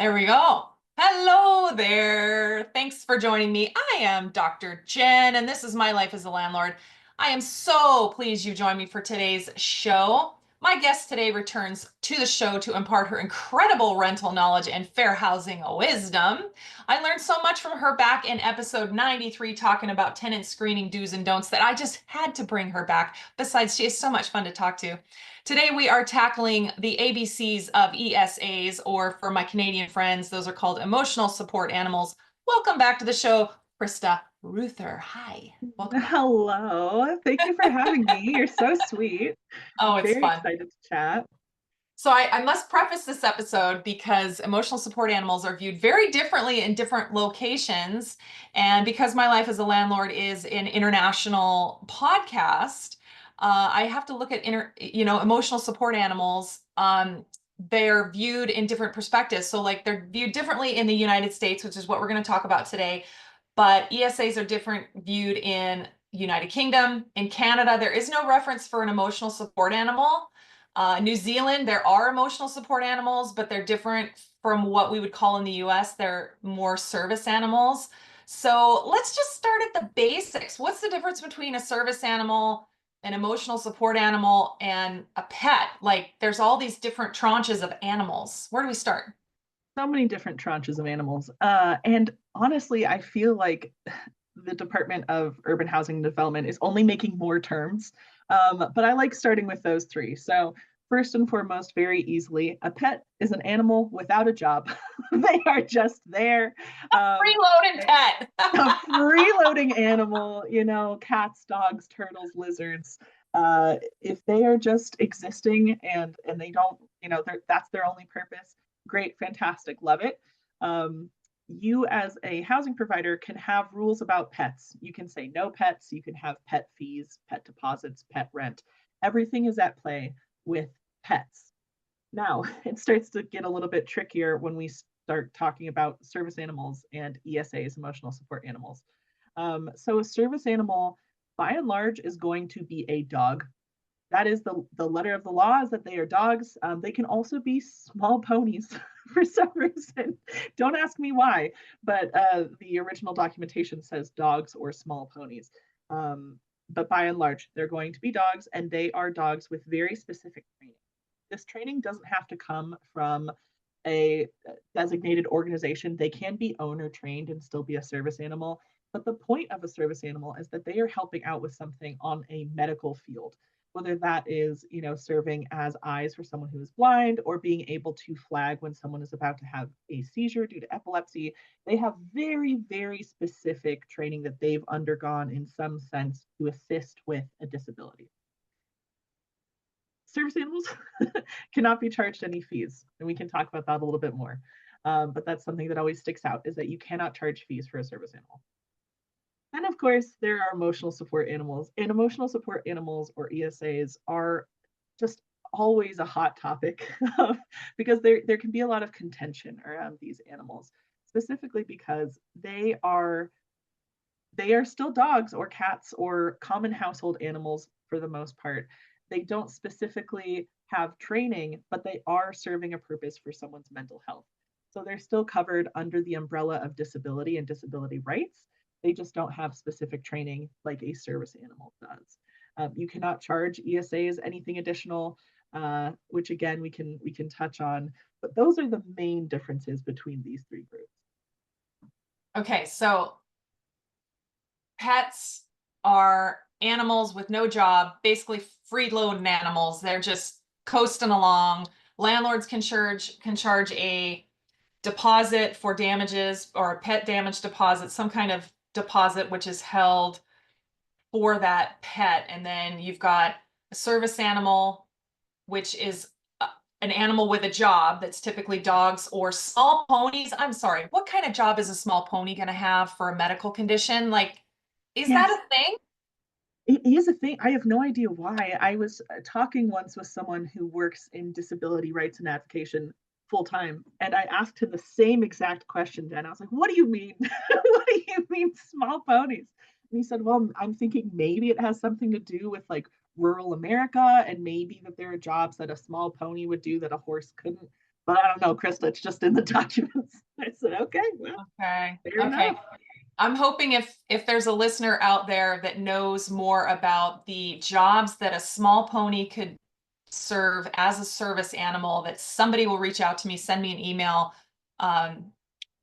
There we go. Hello there. Thanks for joining me. I am Dr. Jen, and this is My Life as a Landlord. I am so pleased you joined me for today's show. My guest today returns to the show to impart her incredible rental knowledge and fair housing wisdom. I learned so much from her back in episode 93, talking about tenant screening do's and don'ts, that I just had to bring her back. Besides, she is so much fun to talk to. Today, we are tackling the ABCs of ESAs, or for my Canadian friends, those are called emotional support animals. Welcome back to the show, Krista Reuther. Hi. Welcome back. Hello. Thank you for having me. You're so sweet. Oh, I'm it's very fun. excited to chat. So I must preface this episode because emotional support animals are viewed very differently in different locations. And because My Life as a Landlord is an international podcast, I have to look at emotional support animals. They're viewed in different perspectives. So like they're viewed differently in the United States, which is what we're going to talk about today. But ESAs are different viewed in United Kingdom. In Canada, there is no reference for an emotional support animal. New Zealand, there are emotional support animals, but they're different from what we would call in the US. They're more service animals. So let's just start at the basics. What's the difference between a service animal, an emotional support animal, and a pet? Like there's all these different tranches of animals. Where do we start? So many different tranches of animals. And honestly, I feel like the Department of Urban Housing and Development is only making more terms. But I like starting with those three. So, first and foremost, very easily, a pet is an animal without a job. They are just there. Um, Freeloading pet. a freeloading animal, cats, dogs, turtles, lizards. If they are just existing and they don't, that's their only purpose, great, fantastic, love it. You as a housing provider can have rules about pets. You can say no pets, you can have pet fees, pet deposits, pet rent. Everything is at play with pets. Now, it starts to get a little bit trickier when we start talking about service animals and ESAs, emotional support animals. So, a service animal, by and large, is going to be a dog. That is the letter of the law, is that they are dogs. They can also be small ponies for some reason. Don't ask me why, but the original documentation says dogs or small ponies. But by and large, they're going to be dogs, and they are dogs with very specific training. This training doesn't have to come from a designated organization. They can be owner trained and still be a service animal. But the point of a service animal is that they are helping out with something on a medical field, whether that is, serving as eyes for someone who is blind or being able to flag when someone is about to have a seizure due to epilepsy. They have very, very specific training that they've undergone in some sense to assist with a disability. Service animals cannot be charged any fees, and we can talk about that a little bit more. But that's something that always sticks out, is that you cannot charge fees for a service animal. And of course, there are emotional support animals, and emotional support animals, or ESAs, are just always a hot topic because there can be a lot of contention around these animals, specifically because they are still dogs or cats or common household animals for the most part. They don't specifically have training, but they are serving a purpose for someone's mental health. So they're still covered under the umbrella of disability and disability rights. They just don't have specific training like a service animal does. You cannot charge ESAs anything additional, which again we can touch on. But those are the main differences between these three groups. Okay, so pets are animals with no job, basically freeloading animals. They're just coasting along. Landlords can charge a deposit for damages, or a pet damage deposit, some kind of deposit which is held for that pet. And then you've got a service animal, which is an animal with a job. That's typically dogs or small ponies. I'm sorry, what kind of job is a small pony going to have for a medical condition? Like, is that Yes, a thing? it is a thing. I have no idea why. I was talking once with someone who works in disability rights and advocacy full time, and I asked him the same exact question. Jen, I was like, "What do you mean? What do you mean, small ponies?" And he said, "Well, I'm thinking maybe it has something to do with like rural America, and maybe that there are jobs that a small pony would do that a horse couldn't." But I don't know, Krista, it's just in the documents. I said, okay, well, Okay. fair Okay. enough. I'm hoping if there's a listener out there that knows more about the jobs that a small pony could serve as a service animal, that somebody will reach out to me, send me an email, um,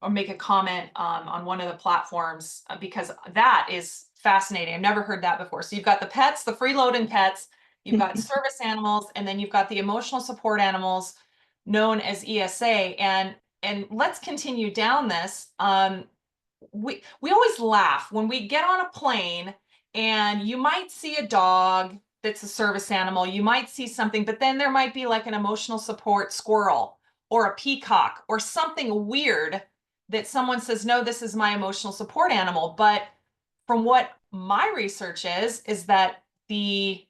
or make a comment on one of the platforms, because that is fascinating. I've never heard that before. So you've got the pets, the freeloading pets, you've got service animals, and then you've got the emotional support animals known as ESA. And let's continue down this. We always laugh when we get on a plane and you might see a dog that's a service animal, you might see something, but then there might be like an emotional support squirrel or a peacock or something weird that someone says, no, this is my emotional support animal. But from what my research is that the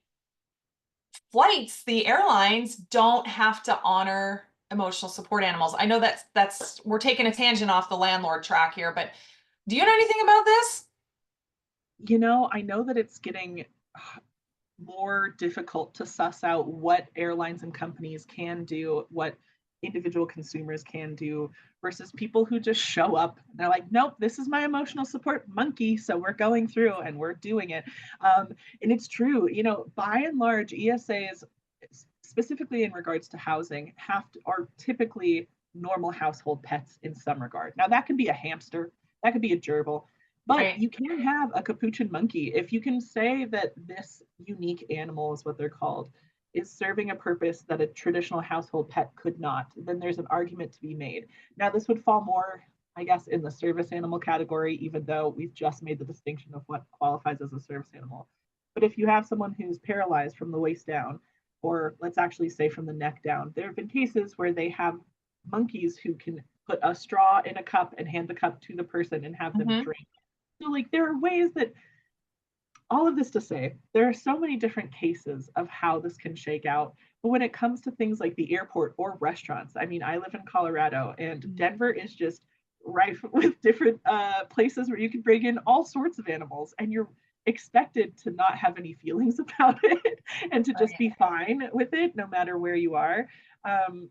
flights, the airlines don't have to honor emotional support animals. I know that's we're taking a tangent off the landlord track here, but do you know anything about this? I know that it's getting more difficult to suss out what airlines and companies can do, what individual consumers can do, versus people who just show up. They're like, nope, this is my emotional support monkey. So we're going through and we're doing it. And it's true, by and large, ESAs, specifically in regards to housing, are typically normal household pets in some regard. Now, that can be a hamster, that could be a gerbil, but Right. you can have a capuchin monkey. If you can say that this unique animal is what they're called, is serving a purpose that a traditional household pet could not, then there's an argument to be made. Now, this would fall more, I guess, in the service animal category, even though we've just made the distinction of what qualifies as a service animal. But if you have someone who's paralyzed from the waist down, or let's actually say from the neck down, there have been cases where they have monkeys who can put a straw in a cup and hand the cup to the person and have them Mm-hmm. drink. So, like, there are ways that, all of this to say, there are so many different cases of how this can shake out. But when it comes to things like the airport or restaurants, I mean, I live in Colorado, and Denver is just rife with different places where you can bring in all sorts of animals, and you're expected to not have any feelings about it and to just Right. be fine with it no matter where you are. Um,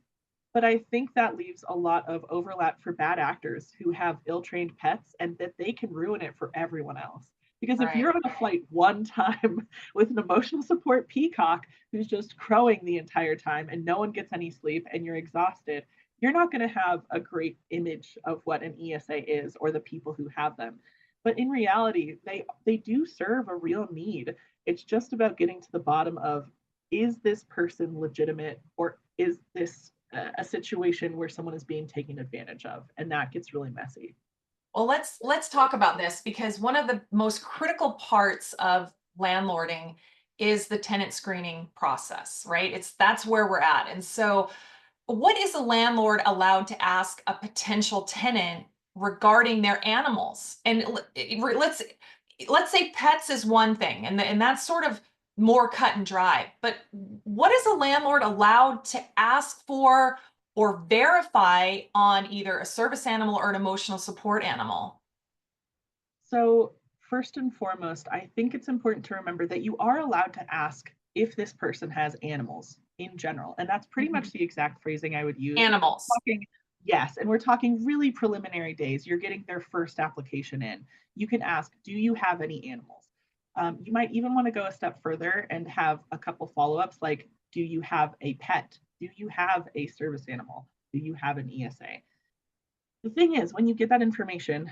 but I think that leaves a lot of overlap for bad actors who have ill trained pets, and that they can ruin it for everyone else. Because if Right. you're on a flight one time with an emotional support peacock who's just crowing the entire time and no one gets any sleep and you're exhausted, you're not going to have a great image of what an ESA is or the people who have them. But in reality, they do serve a real need. It's just about getting to the bottom of, is this person legitimate, or is this a situation where someone is being taken advantage of? And that gets really messy. Well, let's talk about this, because one of the most critical parts of landlording is the tenant screening process, right? That's where we're at. And so what is a landlord allowed to ask a potential tenant regarding their animals? And let's say pets is one thing, and that's sort of more cut and dry. But what is a landlord allowed to ask for or verify on either a service animal or an emotional support animal? So, first and foremost, I think it's important to remember that you are allowed to ask if this person has animals in general. And that's pretty Mhm. much the exact phrasing I would use. Animals. Talking, yes, and we're talking really preliminary days. You're getting their first application in. You can ask, do you have any animals? You might even want to go a step further and have a couple follow ups like, do you have a pet? Do you have a service animal? Do you have an ESA? The thing is, when you get that information,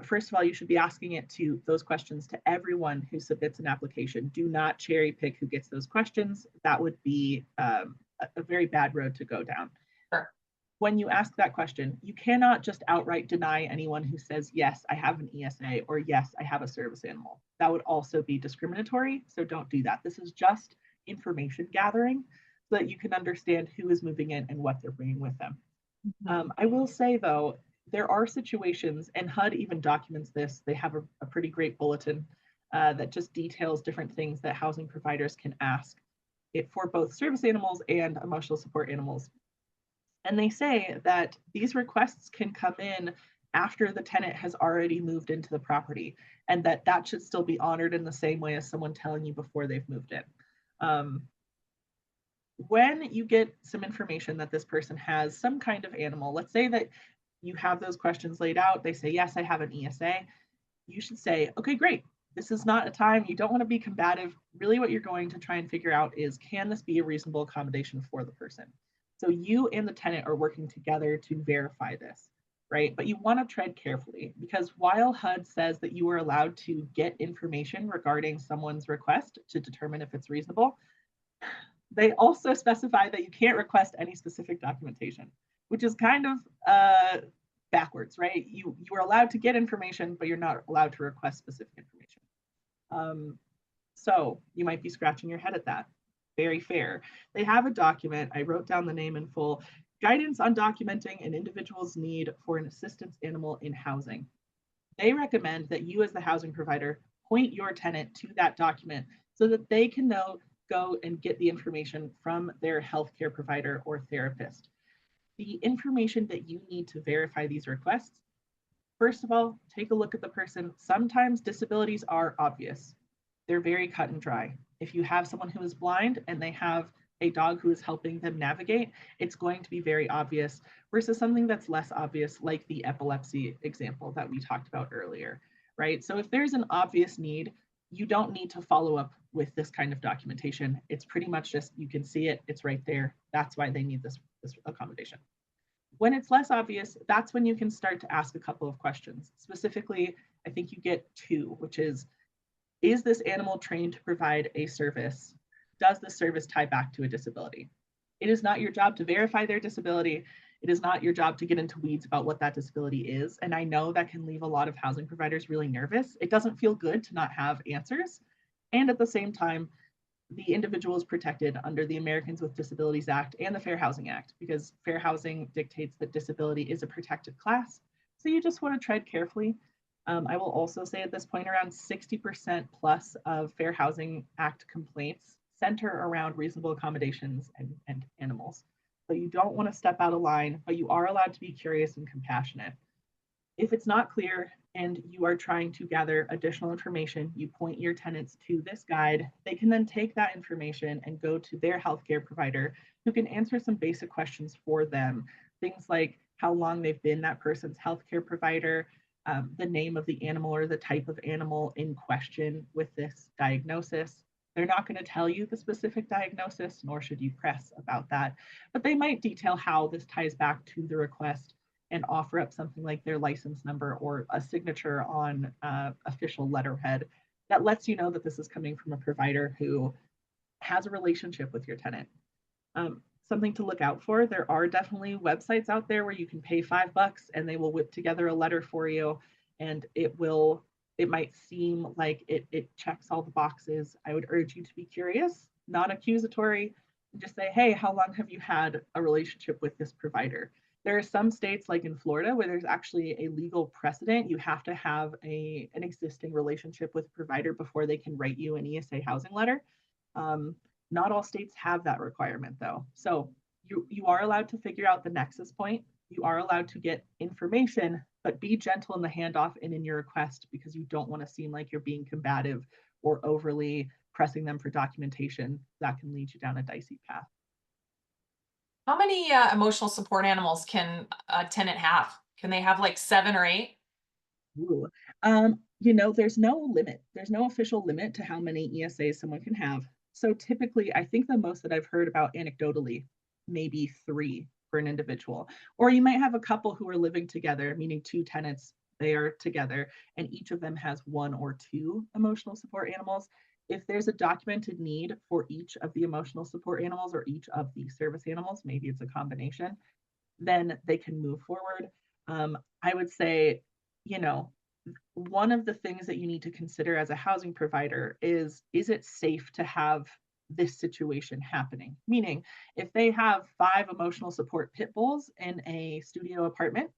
first of all, you should be asking it to those questions to everyone who submits an application. Do not cherry pick who gets those questions. That would be a very bad road to go down. Sure. When you ask that question, you cannot just outright deny anyone who says, yes, I have an ESA, or yes, I have a service animal. That would also be discriminatory. So don't do that. This is just information gathering so that you can understand who is moving in and what they're bringing with them. Mhm. I will say, though, there are situations, and HUD even documents this. They have a pretty great bulletin that just details different things that housing providers can ask it for both service animals and emotional support animals. And they say that these requests can come in after the tenant has already moved into the property, and that should still be honored in the same way as someone telling you before they've moved in. Um, when you get some information that this person has some kind of animal, let's say that you have those questions laid out, they say, yes, I have an ESA, you should say, okay, great. This is not a time, you don't want to be combative. Really what you're going to try and figure out is, can this be a reasonable accommodation for the person? So you and the tenant are working together to verify this, right? But you want to tread carefully, because while HUD says that you are allowed to get information regarding someone's request to determine if it's reasonable, they also specify that you can't request any specific documentation, which is kind of backwards, right? You are allowed to get information, but you're not allowed to request specific information. So you might be scratching your head at that. Very fair. They have a document. I wrote down the name in full. Guidance on documenting an individual's need for an assistance animal in housing. They recommend that you, as the housing provider, point your tenant to that document so that they can go and get the information from their healthcare provider or therapist. The information that you need to verify these requests, first of all, take a look at the person. Sometimes disabilities are obvious. They're very cut and dry. If you have someone who is blind and they have a dog who is helping them navigate, it's going to be very obvious, versus something that's less obvious, like the epilepsy example that we talked about earlier, right? So if there's an obvious need, you don't need to follow up with this kind of documentation. It's pretty much just, you can see it, it's right there. That's why they need this accommodation. When it's less obvious, that's when you can start to ask a couple of questions. Specifically, I think you get two, which is this animal trained to provide a service? Does the service tie back to a disability? It is not your job to verify their disability. It is not your job to get into weeds about what that disability is. And I know that can leave a lot of housing providers really nervous. It doesn't feel good to not have answers. And at the same time, the individual is protected under the Americans with Disabilities Act and the Fair Housing Act, because fair housing dictates that disability is a protected class. So you just want to tread carefully. I will also say at this point, around 60% plus of Fair Housing Act complaints center around reasonable accommodations and animals. So you don't want to step out of line, but you are allowed to be curious and compassionate. If it's not clear and you are trying to gather additional information, you point your tenants to this guide. They can then take that information and go to their healthcare provider, who can answer some basic questions for them. Things like how long they've been that person's healthcare provider, the name of the animal or the type of animal in question with this diagnosis. They're not going to tell you the specific diagnosis, nor should you press about that, but they might detail how this ties back to the request and offer up something like their license number or a signature on official letterhead that lets you know that this is coming from a provider who has a relationship with your tenant. Something to look out for, there are definitely websites out there where you can pay $5 and they will whip together a letter for you, and it might seem like it checks all the boxes. I would urge you to be curious, not accusatory, and just say, hey, how long have you had a relationship with this provider? There are some states, like in Florida, where there's actually a legal precedent. You have to have an existing relationship with a provider before they can write you an ESA housing letter. Not all states have that requirement, though. So you are allowed to figure out the nexus point. You are allowed to get information, but be gentle in the handoff and in your request, because you don't want to seem like you're being combative or overly pressing them for documentation. That can lead you down a dicey path. How many emotional support animals can a tenant have? Can they have like 7 or 8? Ooh. There's no limit. There's no official limit to how many ESAs someone can have. So typically, I think the most that I've heard about anecdotally, maybe 3 for an individual. Or you might have a couple who are living together, meaning 2 tenants, they are together, and each of them has 1 or 2 emotional support animals. If there's a documented need for each of the emotional support animals or each of the service animals, maybe it's a combination, then they can move forward. I would say, one of the things that you need to consider as a housing provider is it safe to have this situation happening? Meaning, if they have 5 emotional support pit bulls in a studio apartment,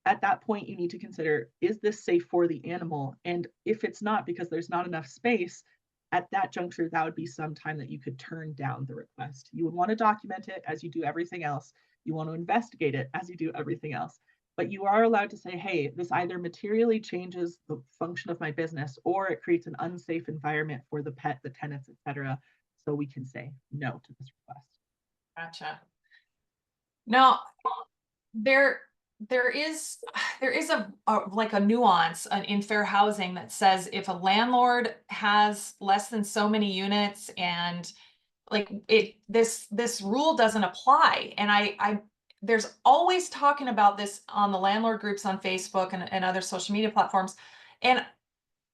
at that point, you need to consider, is this safe for the animal? And if it's not, because there's not enough space, at that juncture, that would be some time that you could turn down the request. You would want to document it as you do everything else. You want to investigate it as you do everything else. But you are allowed to say, hey, this either materially changes the function of my business, or it creates an unsafe environment for the pet, the tenants, etc. so we can say no to this request. Gotcha. Now, there there is a like a nuance in fair housing that says if a landlord has less than so many units and like this rule doesn't apply. And I there's always talking about this on the landlord groups on Facebook and other social media platforms. And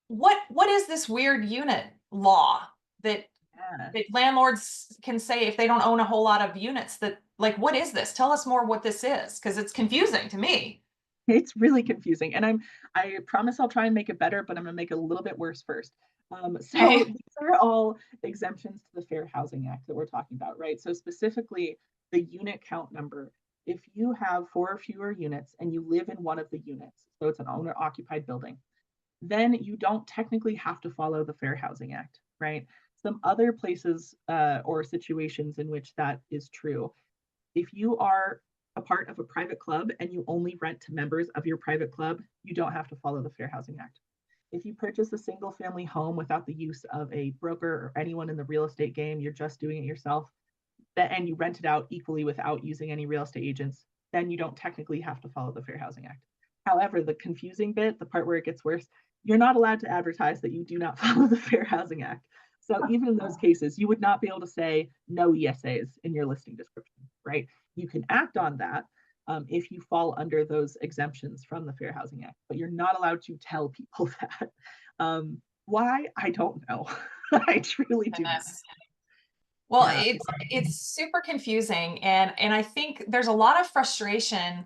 what is this weird unit law that Yeah. landlords can say if they don't own a whole lot of units? That, like, what is this? Tell us more what this is, because it's confusing to me. It's really confusing. And I promise I'll try and make it better, but I'm gonna make it a little bit worse first. So Okay. these are all exemptions to the Fair Housing Act that we're talking about, right? So specifically the unit count number. If you have 4 or fewer units and you live in one of the units, so it's an owner occupied building, then you don't technically have to follow the Fair Housing Act, right? Some other places or situations in which that is true, if you are a part of a private club and you only rent to members of your private club, you don't have to follow the Fair Housing Act. If you purchase a single family home without the use of a broker or anyone in the real estate game, you're just doing it yourself, and you rent it out equally without using any real estate agents, then you don't technically have to follow the Fair Housing Act. However, the confusing bit, the part where it gets worse, you're not allowed to advertise that you do not follow the Fair Housing Act. So even in those cases, you would not be able to say no ESAs in your listing description, right? You can act on that if you fall under those exemptions from the Fair Housing Act, but you're not allowed to tell people that. Why? I don't know. I truly do not. Goodness. Well, Yeah. it's super confusing, and I think there's a lot of frustration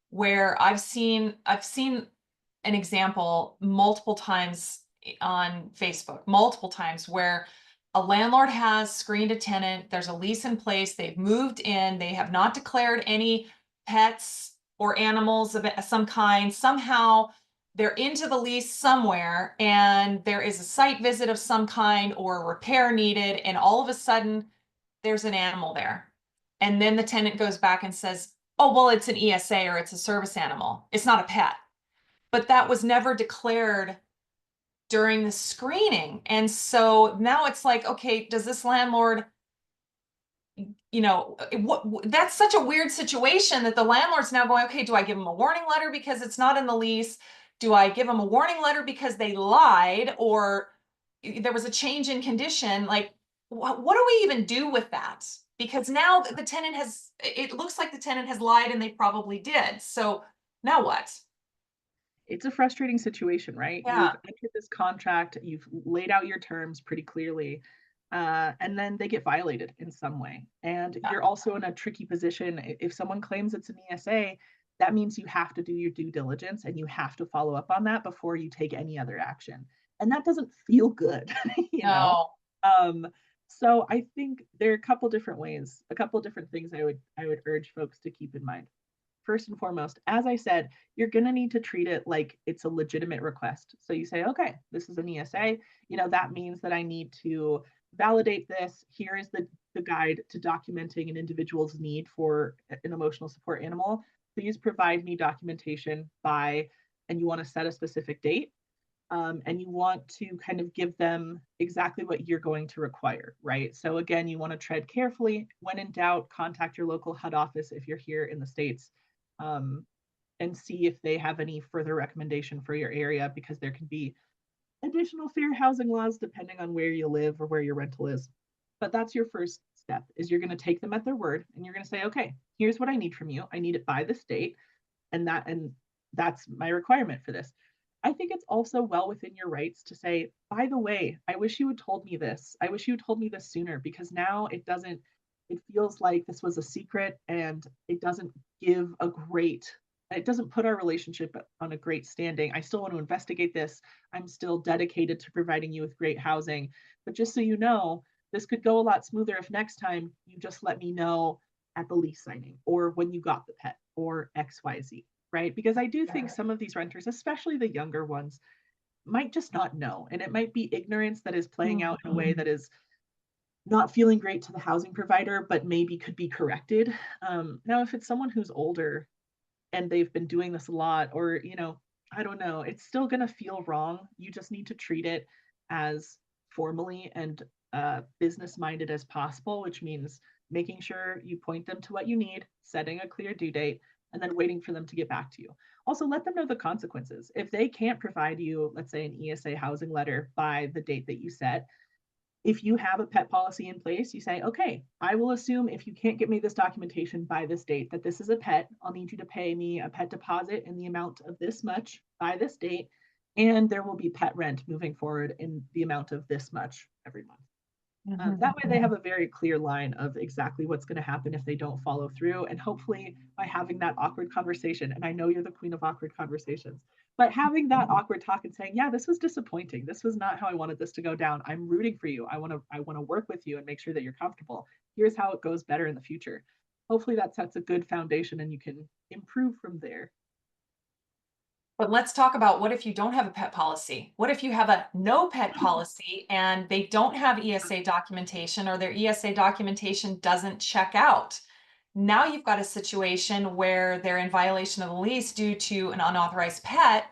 where I've seen an example multiple times on Facebook, multiple times, where a landlord has screened a tenant, there's a lease in place, they've moved in, they have not declared any pets or animals of some kind. Somehow they're into the lease somewhere, and there is a site visit of some kind or a repair needed, and all of a sudden there's an animal there. And then the tenant goes back and says, oh, well, it's an ESA or it's a service animal. It's not a pet. But that was never declared during the screening. And so now it's like, okay, does this landlord, that's such a weird situation that the landlord's now going, okay, do I give him a warning letter because it's not in the lease? Do I give them a warning letter because they lied or there was a change in condition? Like, what do we even do with that? Because now the tenant has, it looks like the tenant has lied and they probably did. So now what? It's a frustrating situation, right? Yeah. You've entered this contract, you've laid out your terms pretty clearly, and then they get violated in some way. And Yeah. you're also in a tricky position. If someone claims it's an ESA, that means you have to do your due diligence and you have to follow up on that before you take any other action. And that doesn't feel good, you know? No. Um, so I think there are a couple different ways, a couple different things I would urge folks to keep in mind. First and foremost, as I said, you're going to need to treat it like it's a legitimate request. So you say, okay, this is an ESA. That means that I need to validate this. Here is the guide to documenting an individual's need for an emotional support animal. Please provide me documentation by, and you want to set a specific date. And you want to kind of give them exactly what you're going to require, right? So again, you want to tread carefully. When in doubt, contact your local HUD office if you're here in the States, um, and see if they have any further recommendation for your area, because there can be additional fair housing laws depending on where you live or where your rental is. But that's your first step, is you're going to take them at their word and you're going to say, okay, here's what I need from you. I need it by this date, and that's my requirement for this. I think it's also well within your rights to say, by the way, I wish you had told me this. I wish you had told me this sooner, because now it feels like this was a secret, and it doesn't give a great, it doesn't put our relationship on a great standing. I still want to investigate this. I'm still dedicated to providing you with great housing. But just so you know, this could go a lot smoother if next time you just let me know at the lease signing or when you got the pet or XYZ, right? Because I do think some of these renters, especially the younger ones, might just not know. And it might be ignorance that is playing out in a way that is not feeling great to the housing provider, but maybe could be corrected. Now, if it's someone who's older and they've been doing this a lot, or, I don't know, it's still going to feel wrong. You just need to treat it as formally and business minded as possible, which means making sure you point them to what you need, setting a clear due date, and then waiting for them to get back to you. Also, let them know the consequences. If they can't provide you, let's say, an ESA housing letter by the date that you set, if you have a pet policy in place, you say, okay, I will assume if you can't get me this documentation by this date that this is a pet, I'll need you to pay me a pet deposit in the amount of this much by this date. And there will be pet rent moving forward in the amount of this much every month. That way, they have a very clear line of exactly what's going to happen if they don't follow through. And hopefully, by having that awkward conversation, and I know you're the queen of awkward conversations, but having that awkward talk and saying, "Yeah, this was disappointing. This was not how I wanted this to go down. I'm rooting for you. I want to work with you and make sure that you're comfortable. Here's how it goes better in the future." Hopefully, that sets a good foundation, and you can improve from there. But let's talk about, what if you don't have a pet policy? What if you have a no pet policy and they don't have ESA documentation, or their ESA documentation doesn't check out? Now you've got a situation where they're in violation of the lease due to an unauthorized pet.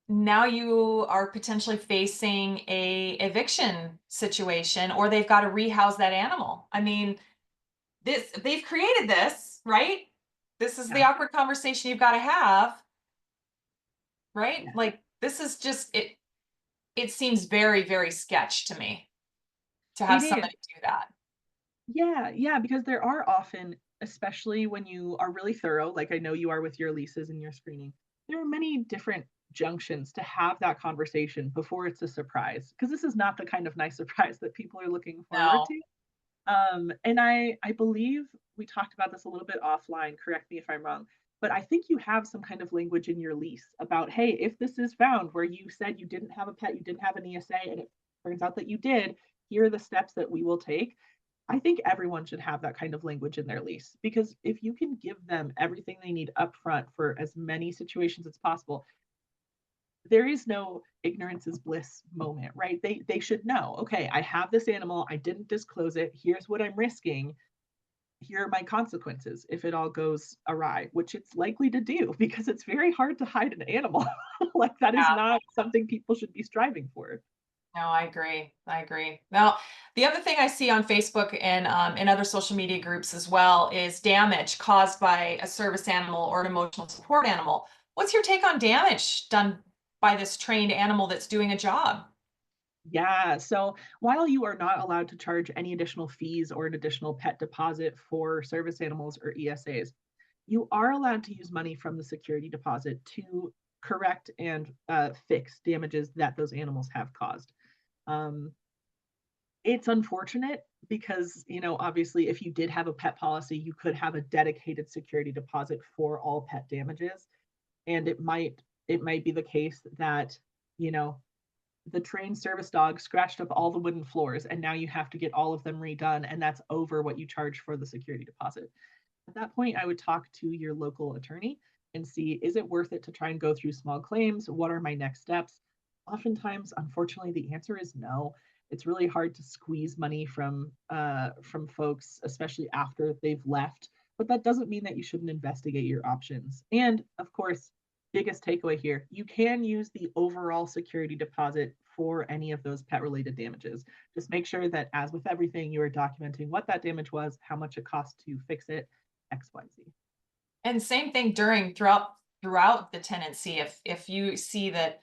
Now you are potentially facing a eviction situation, or they've got to rehouse that animal. I mean, they've created this, right? This is the Yeah, awkward conversation you've got to have, right? yeah, Like, this is just it. It seems very, very sketch to me to have it is. somebody do that. Yeah, yeah, because there are often, especially when you are really thorough, like I know you are with your leases and your screening, there are many different junctions to have that conversation before it's a surprise. Because this is not the kind of nice surprise that people are looking forward No. to. And I believe we talked about this a little bit offline. Correct me if I'm wrong, but I think you have some kind of language in your lease about, hey, if this is found where you said you didn't have a pet, you didn't have an ESA, and it turns out that you did, here are the steps that we will take. I think everyone should have that kind of language in their lease, because if you can give them everything they need upfront for as many situations as possible, there is no ignorance is bliss moment, right? They should know, okay, I have this animal, I didn't disclose it, here's what I'm risking, here are my consequences if it all goes awry, which it's likely to do because it's very hard to hide an animal. Like that is Yeah. not something people should be striving for. No, I agree. I agree. Now, the other thing I see on Facebook and in other social media groups as well is damage caused by a service animal or an emotional support animal. What's your take on damage done by this trained animal that's doing a job? Yeah. So while you are not allowed to charge any additional fees or an additional pet deposit for service animals or ESAs, you are allowed to use money from the security deposit to correct and fix damages that those animals have caused. Um, it's unfortunate because, obviously, if you did have a pet policy, you could have a dedicated security deposit for all pet damages, and it might be the case that you know the trained service dog scratched up all the wooden floors and now you have to get all of them redone, and that's over what you charge for the security deposit. At that point, I would talk to your local attorney and see, is it worth it to try and go through small claims? What are my next steps? Oftentimes, unfortunately, the answer is no. It's really hard to squeeze money from folks, especially after they've left. But that doesn't mean that you shouldn't investigate your options. And of course, biggest takeaway here, you can use the overall security deposit for any of those pet related damages. Just make sure that, as with everything, you are documenting what that damage was, how much it cost to fix it, XYZ. And same thing throughout the tenancy. If you see that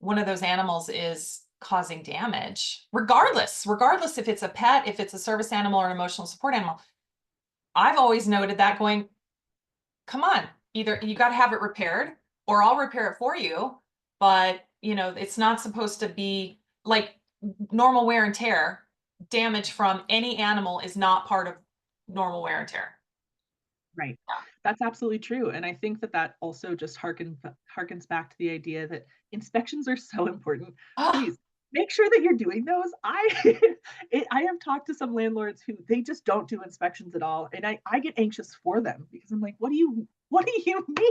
one of those animals is causing damage, regardless if it's a pet, if it's a service animal or an emotional support animal, I've always noted that, going, come on, either you got to have it repaired or I'll repair it for you. But, it's not supposed to be like normal wear and tear. Damage from any animal is not part of normal wear and tear. Right. That's absolutely true. And I think that that also just harkens back to the idea that inspections are so important. Yeah. Please make sure that you're doing those. I have talked to some landlords who they just don't do inspections at all. And I get anxious for them because I'm like, what do you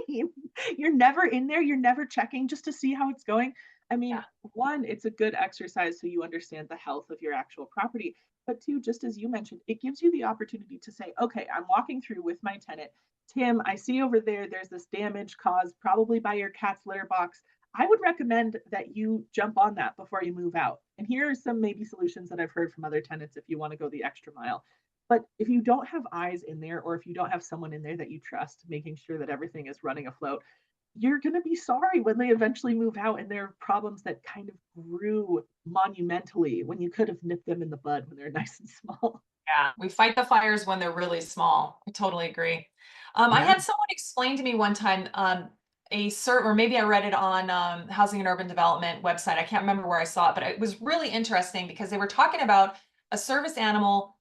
mean? You're never in there, you're never checking just to see how it's going. I mean, Yeah. one, it's a good exercise so you understand the health of your actual property. But two, just as you mentioned, it gives you the opportunity to say, okay, I'm walking through with my tenant. Tim, I see over there, there's this damage caused probably by your cat's litter box. I would recommend that you jump on that before you move out. And here are some maybe solutions that I've heard from other tenants if you want to go the extra mile. But if you don't have eyes in there, or if you don't have someone in there that you trust, making sure that everything is running afloat, you're going to be sorry when they eventually move out and there are problems that kind of grew monumentally when you could have nipped them in the bud when they're nice and small. Yeah, we fight the fires when they're really small. I totally agree. I Yeah. had someone explain to me one time, or maybe I read it on Housing and Urban Development website. I can't remember where I saw it, but it was really interesting because they were talking about a service animal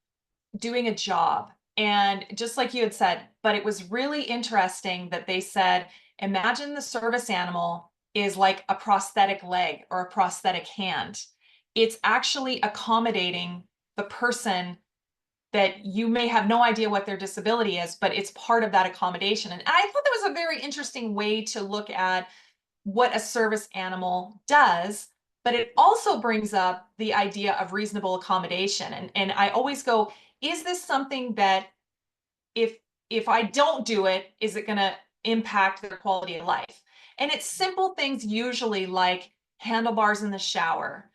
doing a job. And just like you had said, but it was really interesting that they said, imagine the service animal is like a prosthetic leg or a prosthetic hand. It's actually accommodating the person that you may have no idea what their disability is, but it's part of that accommodation. And I thought that was a very interesting way to look at what a service animal does, but it also brings up the idea of reasonable accommodation. And I always go, is this something that if if I don't do it, is it going to impact their quality of life? And it's simple things usually like handlebars in the shower.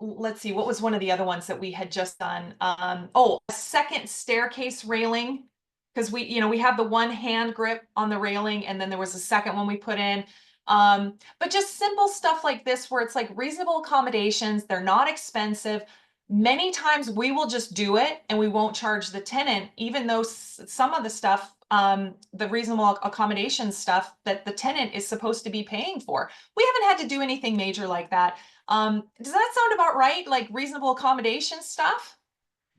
Let's see, what was one of the other ones that we had just done? Oh, a second staircase railing, because we have the one hand grip on the railing, and then there was a second one we put in. But just simple stuff like this, where it's like reasonable accommodations, they're not expensive. Many times we will just do it and we won't charge the tenant, even though some of the stuff, the reasonable accommodation stuff that the tenant is supposed to be paying for. We haven't had to do anything major like that. Does that sound about right? Like reasonable accommodation stuff?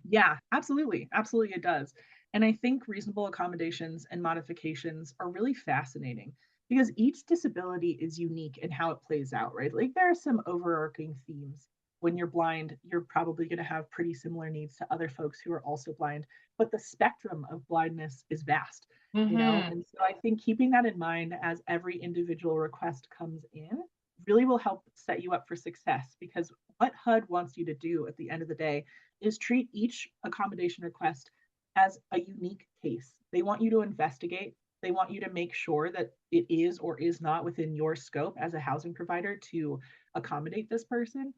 Yeah, absolutely. Absolutely, it does. And I think reasonable accommodations and modifications are really fascinating because each disability is unique in how it plays out, right? Like there are some overarching themes. When you're blind, you're probably going to have pretty similar needs to other folks who are also blind, but the spectrum of blindness is vast, you know? Mm-hmm. And so I think keeping that in mind as every individual request comes in really will help set you up for success because what HUD wants you to do at the end of the day is treat each accommodation request as a unique case. They want you to investigate. They want you to make sure that it is or is not within your scope as a housing provider to accommodate this person.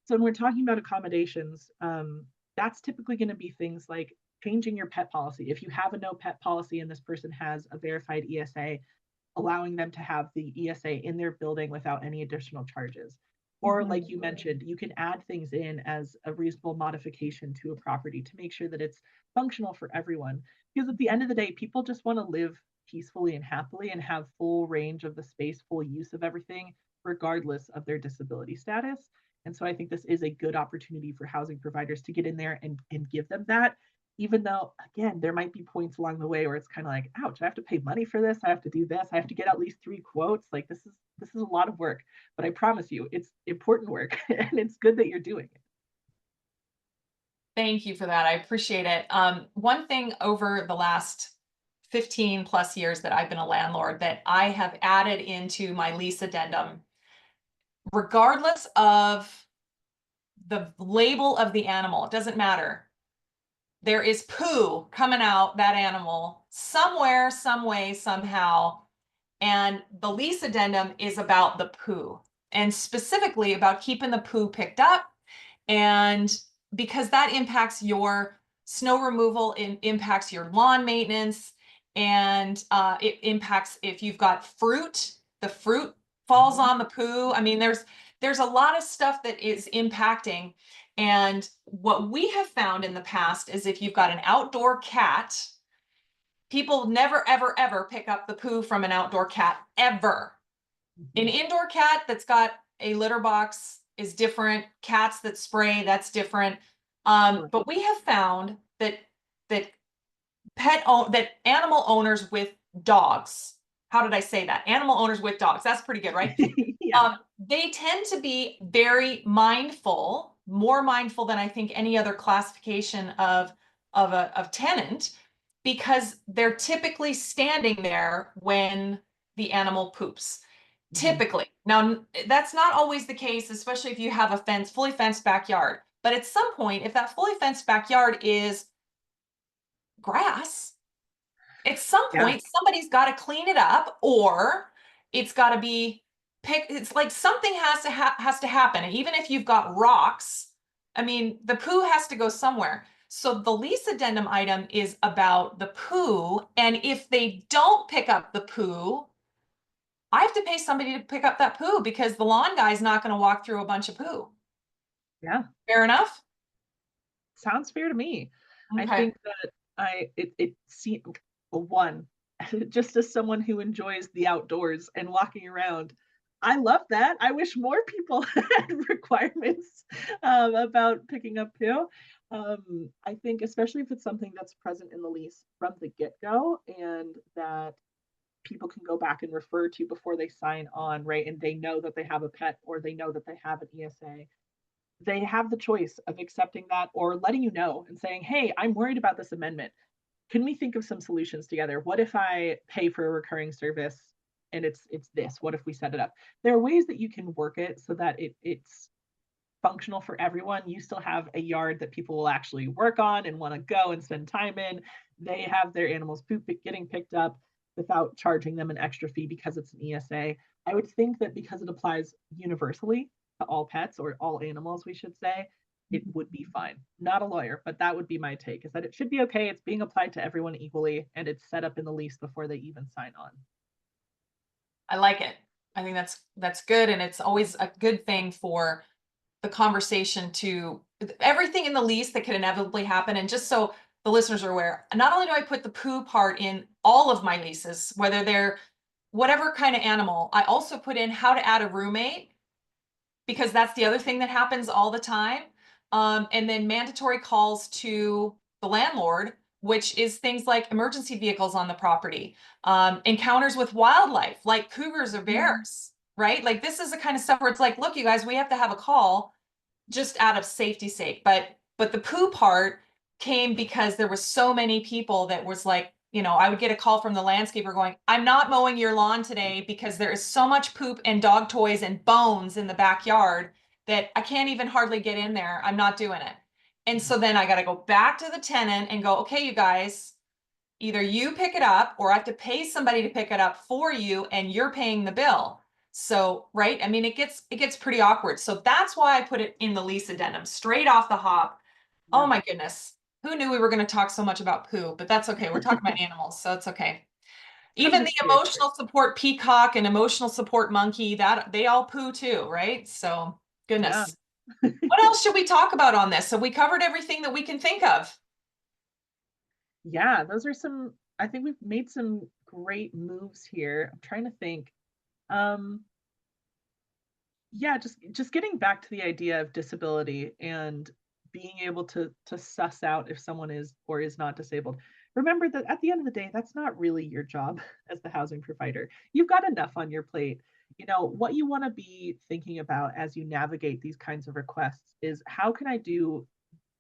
So when we're talking about accommodations, that's typically going to be things like changing your pet policy. If you have a no pet policy and this person has a verified ESA, allowing them to have the ESA in their building without any additional charges. Or, Mm-hmm. like you mentioned, you can add things in as a reasonable modification to a property to make sure that it's functional for everyone. Because at the end of the day, people just want to live peacefully and happily and have full range of the space, full use of everything, regardless of their disability status. And so I think this is a good opportunity for housing providers to get in there and give them that, even though again there might be points along the way where it's kind of like, ouch, I have to pay money for this, I have to do this, I have to get at least 3 quotes. Like this is a lot of work, but I promise you it's important work and it's good that you're doing it. Thank you for that. I appreciate it. One thing over the last 15 plus years that I've been a landlord that I have added into my lease addendum, regardless of the label of the animal, it doesn't matter. There is poo coming out that animal somewhere, some way, somehow. And the lease addendum is about the poo and specifically about keeping the poo picked up. And because that impacts your snow removal, it impacts your lawn maintenance, and it impacts if you've got fruit, the fruit falls Mhm. on the poo. I mean, there's a lot of stuff that is impacting. And what we have found in the past is if you've got an outdoor cat, people never, ever, ever pick up the poo from an outdoor cat, ever. An Mhm. indoor cat that's got a litter box is different. Cats that spray, that's different. Sure. But we have found that that animal owners with dogs, how did I say that? Animal owners with dogs, that's pretty good, right? Yeah. They tend to be very mindful, more mindful than I think any other classification of tenant, because they're typically standing there when the animal poops. Mhm. Typically. Now, that's not always the case, especially if you have a fully fenced backyard. But at some point, if that fully fenced backyard is grass, at some Yeah. point, somebody's got to clean it up, or it's got to be pick. It's like something has to happen. And even if you've got rocks, I mean, the poo has to go somewhere. So the lease addendum item is about the poo. And if they don't pick up the poo, I have to pay somebody to pick up that poo because the lawn guy's not going to walk through a bunch of poo. Yeah, Fair enough? sounds fair to me. I Okay. think that it seemed one, just as someone who enjoys the outdoors and walking around, I love that. I wish more people had requirements about picking up poo. I think especially if it's something that's present in the lease from the get-go and that people can go back and refer to before they sign on, right? And they know that they have a pet or they know that they have an ESA. They have the choice of accepting that or letting you know and saying, hey, I'm worried about this amendment. Can we think of some solutions together? What if I pay for a recurring service and it's this? What if we set it up? There are ways that you can work it so that it's functional for everyone. You still have a yard that people will actually work on and want to go and spend time in. They have their animals poop getting picked up without charging them an extra fee because it's an ESA. I would think that because it applies universally to all pets or all animals, we should say, it would be fine. Not a lawyer, but that would be my take is that it should be okay. It's being applied to everyone equally and it's set up in the lease before they even sign on. I like it. I think that's good. And it's always a good thing for the conversation to everything in the lease that could inevitably happen. And just so the listeners are aware, not only do I put the poo part in all of my leases, whether they're whatever kind of animal, I also put in how to add a roommate because that's the other thing that happens all the time. And then mandatory calls to the landlord, which is things like emergency vehicles on the property, encounters with wildlife like cougars or bears, right? Like this is the kind of stuff where it's like, look, you guys, we have to have a call just out of safety's sake. But the poo part came because there was so many people that was like, I would get a call from the landscaper going, I'm not mowing your lawn today because there is so much poop and dog toys and bones in the backyard that I can't even hardly get in there. I'm not doing it. And so then I got to go back to the tenant and go, okay, you guys, either you pick it up or I have to pay somebody to pick it up for you and you're paying the bill. So, right? I mean, it gets pretty awkward. So that's why I put it in the lease addendum straight off the hop. Oh Yeah. my goodness. Who knew we were going to talk so much about poo? But that's okay. We're talking about animals, so it's okay. Kind of Even the the spirit of it. emotional support peacock and emotional support monkey, that they all poo too, right? So, Yeah. goodness. What else should we talk about on this? So we covered everything that we can think of. Yeah, those are some, I think we've made some great moves here. I'm trying to think. Um, yeah, just getting back to the idea of disability and being able to suss out if someone is or is not disabled. Remember that at the end of the day, that's not really your job as the housing provider. You've got enough on your plate. What you want to be thinking about as you navigate these kinds of requests is how can I do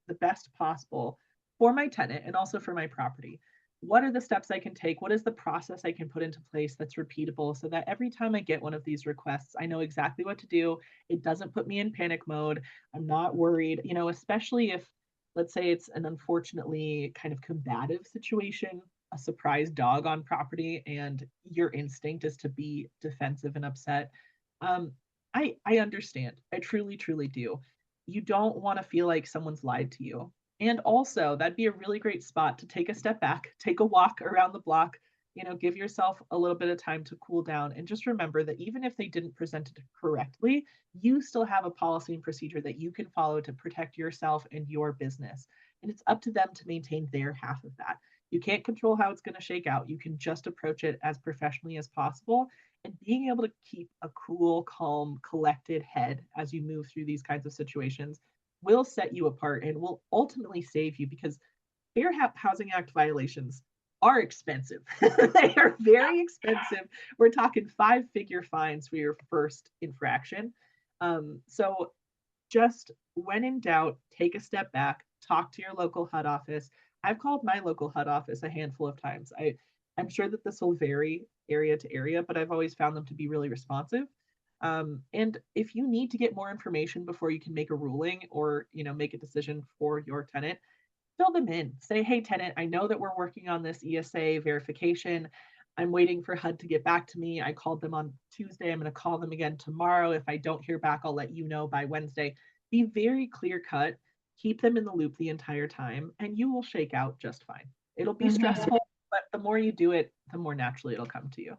the best possible for my tenant and also for my property? What are the steps I can take? What is the process I can put into place that's repeatable so that every time I get one of these requests, I know exactly what to do. It doesn't put me in panic mode. I'm not worried, especially if, let's say, it's an unfortunately kind of combative situation, a surprise dog on property, and your instinct is to be defensive and upset. Um, I understand. I truly, truly do. You don't want to feel like someone's lied to you. And also, that'd be a really great spot to take a step back, take a walk around the block, give yourself a little bit of time to cool down. And just remember that even if they didn't present it correctly, you still have a policy and procedure that you can follow to protect yourself and your business. And it's up to them to maintain their half of that. You can't control how it's going to shake out. You can just approach it as professionally as possible. And being able to keep a cool, calm, collected head as you move through these kinds of situations will set you apart and will ultimately save you because Fair Housing Act violations are expensive. They are very expensive. We're talking five-figure fines for your first infraction. So just when in doubt, take a step back, talk to your local HUD office. I've called my local HUD office a handful of times. I'm sure that this will vary area to area, but I've always found them to be really responsive. And if you need to get more information before you can make a ruling or make a decision for your tenant, fill them in. Say, hey, tenant, I know that we're working on this ESA verification. I'm waiting for HUD to get back to me. I called them on Tuesday. I'm going to call them again tomorrow. If I don't hear back, I'll let you know by Wednesday. Be very clear cut, keep them in the loop the entire time, and you will shake out just fine. It'll be Mhm. stressful, but the more you do it, the more naturally it'll come to you.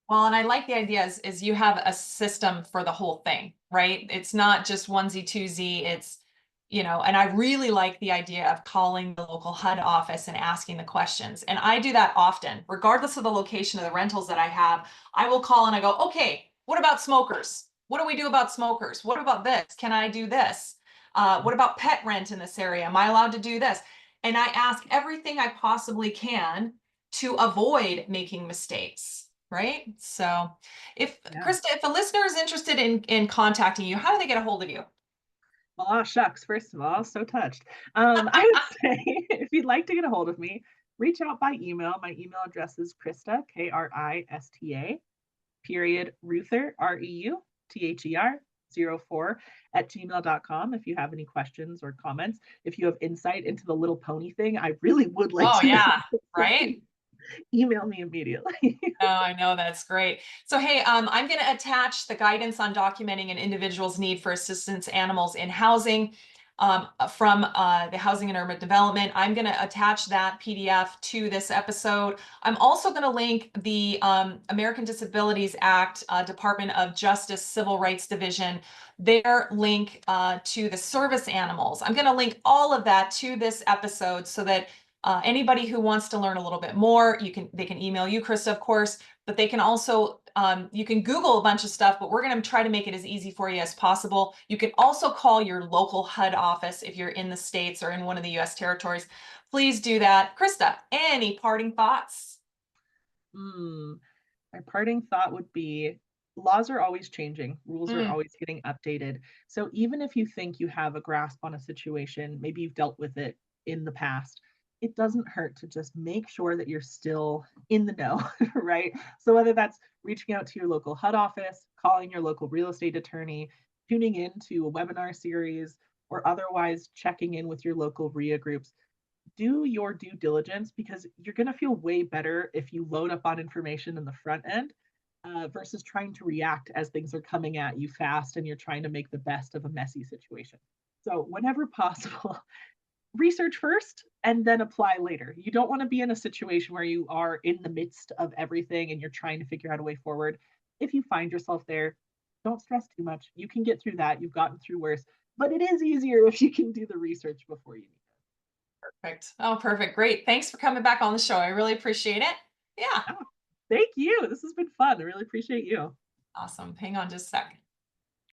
Well, and I like the idea is you have a system for the whole thing, right? It's not just onesie, twosie. It's, and I really like the idea of calling the local HUD office and asking the questions. And I do that often, regardless of the location of the rentals that I have. I will call and I go, okay, what about smokers? What do we do about smokers? What about this? Can I do this? What about pet rent in this area? Am I allowed to do this? And I ask everything I possibly can to avoid making mistakes, right? So if Yeah. Krista, if a listener is interested in contacting you, how do they get a hold of you? Well, oh, shucks. First of all, so touched. I would say if you'd like to get a hold of me, reach out by email. My email address is Krista, Krista, period, Reuther, Reuther, 04 at gmail.com if you have any questions or comments. If you have insight into the little pony thing, I really would like Oh to know. yeah, So right? please email me immediately. Oh, I know, that's great. So, hey, I'm going to attach the guidance on documenting an individual's need for assistance animals in housing from the Housing and Urban Development. I'm going to attach that PDF to this episode. I'm also going to link the American Disabilities Act, Department of Justice Civil Rights Division, their link to the service animals. I'm going to link all of that to this episode so that anybody who wants to learn a little bit more, they can email you, Krista, of course, but they can also, you can Google a bunch of stuff, but we're going to try to make it as easy for you as possible. You can also call your local HUD office if you're in the States or in one of the US territories. Please do that. Krista, any parting thoughts? Hmm. My parting thought would be laws are always changing, rules are Mm, always getting updated. So even if you think you have a grasp on a situation, maybe you've dealt with it in the past, it doesn't hurt to just make sure that you're still in the know, right? So whether that's reaching out to your local HUD office, calling your local real estate attorney, tuning in to a webinar series, or otherwise checking in with your local RIA groups, do your due diligence because you're going to feel way better if you load up on information in the front end versus trying to react as things are coming at you fast and you're trying to make the best of a messy situation. So, whenever possible, research first and then apply later. You don't want to be in a situation where you are in the midst of everything and you're trying to figure out a way forward. If you find yourself there, don't stress too much. You can get through that. You've gotten through worse, but it is easier if you can do the research before you need perfect. Oh, perfect. Great. Thanks for coming back on the show. I really appreciate it. Yeah. it. Oh, thank you. This has been fun. I really appreciate you. Awesome. Hang on just a sec.